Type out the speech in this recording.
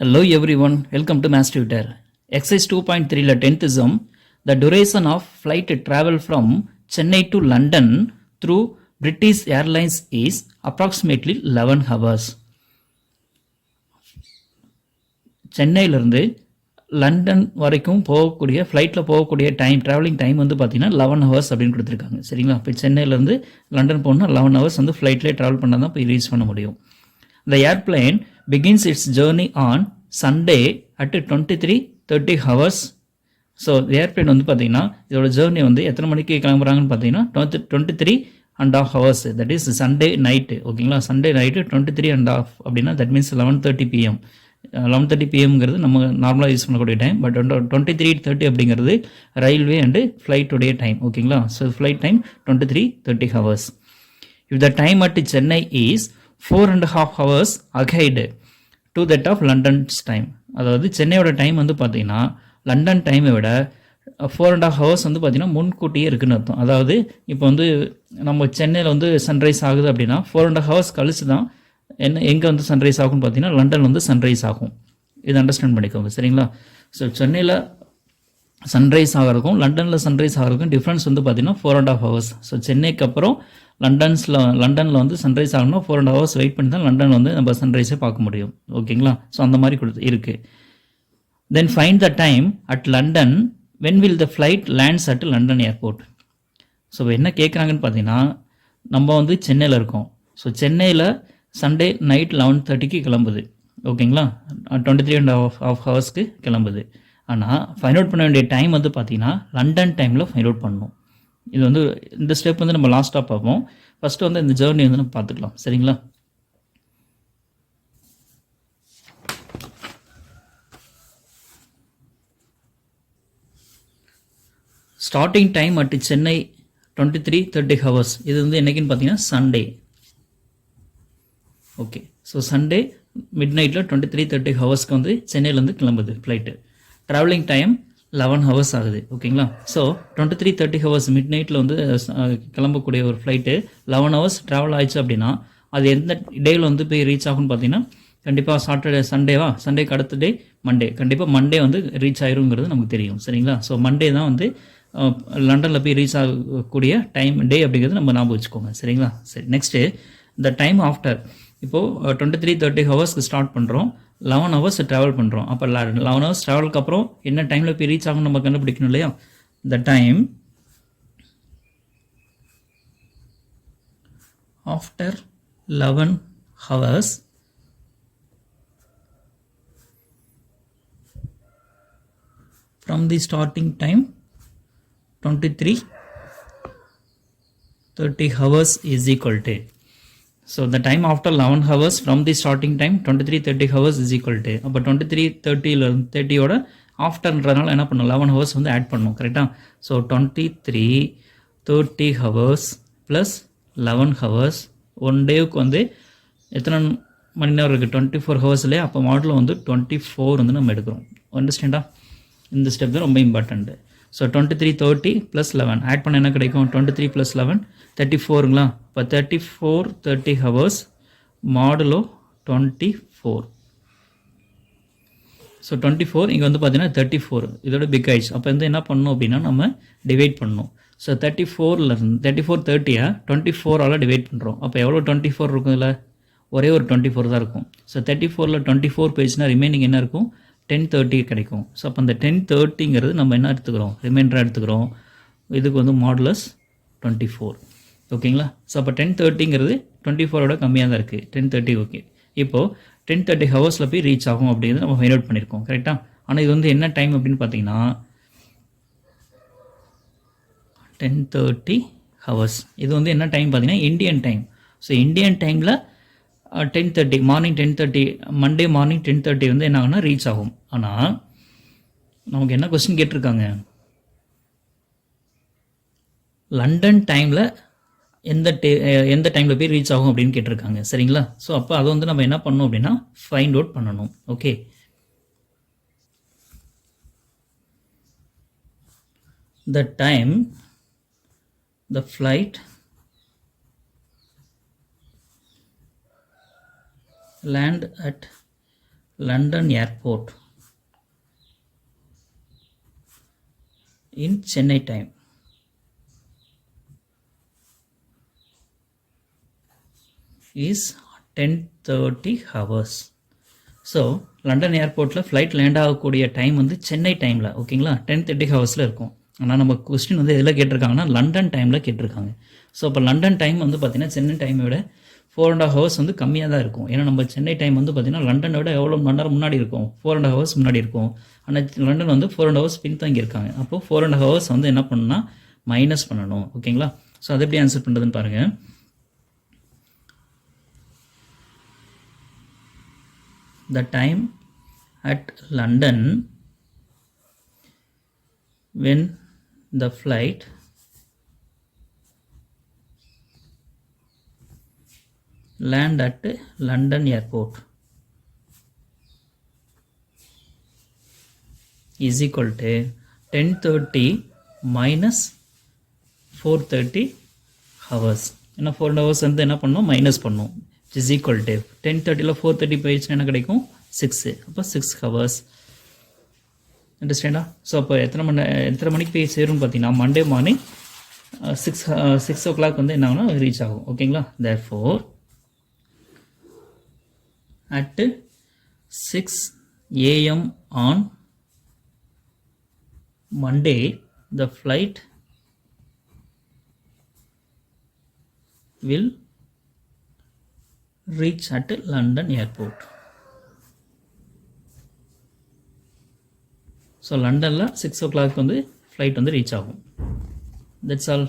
Hello everyone, welcome to Mass Tutor. Exercise 2.3 la 10th sum. The duration of flight travel from Chennai to London through British Airlines is approximately 11 hours. சென்னையிலிருந்து London வரைக்கும் போகக்கூடிய ஃப்ளைட்டில் போகக்கூடிய travelling time வந்து பார்த்தீங்கன்னா 11 hours அப்படின்னு கொடுத்துருக்காங்க. சரிங்களா? இப்போ சென்னையிலேருந்து லண்டன் போகணுன்னா 11 ஹவர்ஸ் வந்து ஃப்ளைட்லேயே ட்ராவல் பண்ணால் தான் போய் ரீச் பண்ண முடியும். The airplane begins its journey on Sunday at 23:30 hours. So airplane வந்து பார்த்தீங்கன்னா இதோட ஜேர்னி வந்து எத்தனை மணிக்கு கிளம்புறாங்கன்னு பார்த்தீங்கன்னா 23.5 hours. That is Sunday night. ஓகேங்களா? சண்டே நைட்டு 23.5 அப்படின்னா தட் மீன்ஸ் 11:30 PM. 11:30 PMங்கிறது நம்ம நார்மலாக யூஸ் பண்ணக்கூடிய டைம். பட் 23:30 அப்படிங்கிறது ரயில்வே அண்டு ஃப்ளைட்டுடைய டைம். ஓகேங்களா? So flight time 23:30 hours. If the time at Chennai is 4.5 hours ahead to that of London's time. அதாவது சென்னையோட time வந்து பார்த்தீங்கன்னா லண்டன் டைமை விட 4.5 hours வந்து பார்த்தீங்கன்னா முன்கூட்டியே இருக்குன்னு அர்த்தம். அதாவது இப்போ வந்து நம்ம சென்னையில் வந்து சன்ரைஸ் ஆகுது அப்படின்னா 4.5 hours கழிச்சு தான் எங்கே வந்து சன்ரைஸ் ஆகும்னு பார்த்தீங்கன்னா லண்டன் வந்து சன்ரைஸ் ஆகும். இது அண்டர்ஸ்டாண்ட் பண்ணிக்கோங்க. சரிங்களா? ஸோ சென்னையில் சன்ரைஸ் ஆகிறதுக்கும் லண்டனில் சன்ரைஸ் ஆகிறதுக்கும் டிஃப்ரென்ஸ் வந்து பார்த்தீங்கன்னா 4.5 hours. ஸோ சென்னைக்கு அப்புறம் லண்டனில் வந்து சன்ரைஸ் ஆகணும்னா 4.5 hours வெயிட் பண்ணி தான் லண்டன் வந்து நம்ம சன்ரைஸே பார்க்க முடியும். ஓகேங்களா? ஸோ அந்த மாதிரி இருக்குது. Then find the time at London when will the flight lands at London airport. So என்ன கேட்குறாங்கன்னு பார்த்தீங்கன்னா நம்ம வந்து சென்னையில் இருக்கோம். ஸோ சென்னையில் சண்டே நைட் 11:30க்கு கிளம்புது. ஓகேங்களா? 23.5 ஹவர்ஸ்க்கு கிளம்புது. ஆனால் ஃபைண்ட் அவுட் பண்ண வேண்டிய டைம் வந்து பார்த்தீங்கன்னா லண்டன் டைமில் ஃபைண்ட் அவுட் பண்ணணும். இது வந்து இந்த ஸ்டெப் வந்து நம்ம லாஸ்ட்டாக பார்ப்போம். ஃபஸ்ட்டு வந்து இந்த ஜேர்னி வந்து நம்ம பார்த்துக்கலாம். சரிங்களா? Starting time at Chennai 23:30 hours. இது வந்து என்னைக்குன்னு பார்த்தீங்கன்னா Sunday. Okay. So Sunday mid நைட்டில் 23:30 ஹவர்ஸ்க்கு வந்து சென்னையிலேருந்து கிளம்புது ஃப்ளைட்டு. ட்ராவலிங் டைம் 11 hours ஆகுது. ஓகேங்களா? ஸோ 23:30 ஹவர்ஸ் மிட் நைட்டில் வந்து கிளம்பக்கூடிய ஒரு ஃப்ளைட்டு 11 hours ட்ராவல் ஆயிடுச்சு அப்படின்னா அது எந்த டேயில் வந்து போய் ரீச் ஆகும்னு பார்த்தீங்கன்னா கண்டிப்பாக சண்டேக்கு அடுத்த டே மண்டே. கண்டிப்பாக மண்டே வந்து ரீச் ஆயிருங்கிறது நமக்கு தெரியும். சரிங்களா? ஸோ மண்டே தான் வந்து லண்டனில் போய் ரீச் ஆகக்கூடிய டே அப்படிங்கிறது நம்ம ஞாபகம் வச்சுக்கோங்க. சரிங்களா? சரி, நெக்ஸ்ட்டு இந்த டைம் ஆஃப்டர். இப்போது 23:30 ஹவர்ஸ்க்கு ஸ்டார்ட் பண்ணுறோம், 11 hours ட்ராவல் பண்ணுறோம். அப்போ 11 hours ட்ராவலுக்கு அப்புறம் என்ன டைமில் போய் ரீச் ஆகும் நம்ம கண்டுபிடிக்கணும் இல்லையா? The time after 11 hours from the starting time 23:30 hours is equal to. So the time after 11 hours from the starting time 23:30 hours is equal to. அப்போ 23:30 ஆஃப்டர்ன்றதுனால என்ன பண்ணணும்? 11 hours வந்து ஆட் பண்ணணும். கரெக்டாக? So 23:30 hours plus 11 hours. One டேவுக்கு வந்து எத்தனை மணி நேரம் இருக்குது? 24 ஹவர்ஸ்லேயே. அப்போ மாடலில் வந்து 24 வந்து நம்ம எடுக்கிறோம். அண்டர்ஸ்டாண்டா? இந்த ஸ்டெப் தான் ரொம்ப இம்பார்ட்டண்ட்டு. ஸோ 23:30 + 11 ஆட் பண்ண என்ன கிடைக்கும்? 23 + 11 34ங்களா? இப்போ 30 ஹவர்ஸ் மாடுலோ 24. ஸோ 24 இங்கே வந்து பார்த்தீங்கன்னா 34 இதோட பிக் ஆயிடுச்சு. அப்போ வந்து என்ன பண்ணணும் அப்படின்னா நம்ம டிவைட் பண்ணணும். ஸோ 34 24ஆல் டிவைட் பண்ணுறோம். அப்போ எவ்வளோ 24 இருக்கும்? இதில் ஒரே ஒரு 24 தான் இருக்கும். ஸோ 34ல் 24 பேஜ்னா ரிமைனிங் என்ன இருக்கும்? 1030 கிடைக்கும். ஸோ அப்போ அந்த 1030ங்கிறது நம்ம என்ன எடுத்துக்கிறோம்? ரிமைண்டராக எடுத்துக்கிறோம். இதுக்கு வந்து மாடுலஸ் 24. ஓகேங்களா? ஸோ அப்போ 1030ங்கிறது 24ஓட கம்மியாக தான் இருக்குது. 1030 ஓகே. இப்போது 10:30 ஹவர்ஸில் போய் ரீச் ஆகும் அப்படிங்கிறது நம்ம ஃபைண்ட் அவுட் பண்ணியிருக்கோம். கரெக்டாக? ஆனால் இது வந்து என்ன டைம் அப்படின்னு பார்த்தீங்கன்னா 10:30 ஹவர்ஸ். இது வந்து என்ன டைம் பார்த்தீங்கன்னா இந்தியன் டைம். ஸோ இந்தியன் டைமில் 10:30 மார்னிங் 10:30 மண்டே மார்னிங் 10:30 வந்து என்ன ஆகுனா ரீச் ஆகும். ஆனால் நமக்கு என்ன கொஸ்டின் கேட்டிருக்காங்க? லண்டன் டைமில் எந்த டைமில் போய் ரீச் ஆகும் அப்படின்னு கேட்டிருக்காங்க. சரிங்களா? ஸோ அப்போ அதை வந்து நம்ம என்ன பண்ணணும் அப்படின்னா ஃபைண்ட் அவுட் பண்ணணும். Okay. The time the flight land at London airport in Chennai time is 10:30 hours. So London ஏர்போர்ட்டில் ஃப்ளைட் லேண்ட் ஆகக்கூடிய டைம் வந்து சென்னை டைமில், ஓகேங்களா, 10:30 ஹவர்ஸில் இருக்கும். ஆனால் நம்ம கொஸ்டின் வந்து எதில் கேட்டிருக்காங்கன்னா லண்டன் டைமில் கேட்டிருக்காங்க. ஸோ இப்போ லண்டன் டைம் வந்து பார்த்திங்கன்னா சென்னை டைமை விட 4.5 ஹவர்ஸ் வந்து கம்மியாக தான் இருக்கும். ஏன்னா நம்ம சென்னை டைம் வந்து பார்த்திங்கன்னா லண்டனை விட எவ்வளோ மணி நேரம் முன்னாடி இருக்கும், 4.5 ஹவர்ஸ் முன்னாடி இருக்கும். ஆனால் லண்டன் வந்து 4.5 ஹவர்ஸ் பின்தங்கி இருக்காங்க. அப்போது 4.5 ஹவர்ஸ் வந்து என்ன பண்ணணும்னா மைனஸ் பண்ணணும், ஓகேங்களா. ஸோ அதை எப்படி ஆன்சர் பண்ணுறதுன்னு பாருங்கள். The time at London when the flight land at London airport is equal to 10:30 minus 4:30 hours. ஏன்னா 4 ஹவர்ஸ் வந்து என்ன பண்ணணும் மைனஸ் பண்ணணும். is equal to 10:30 4:30 போயிடுச்சுன்னா என்ன கிடைக்கும் 6. அப்போ 6 ஹவர்ஸ். அண்டர்ஸ்டாண்டா? ஸோ அப்போ எத்தனை மணிக்கு போய் சேரும்னு பார்த்தீங்கன்னா மண்டே மார்னிங் 6 o'clock வந்து என்ன ஆகும்னா ரீச் ஆகும், ஓகேங்களா. therefore at 6 AM on Monday the flight will reach at London airport. So லண்டனில் 6 o'clock வந்து ஃப்ளைட் வந்து ரீச் ஆகும். That's all.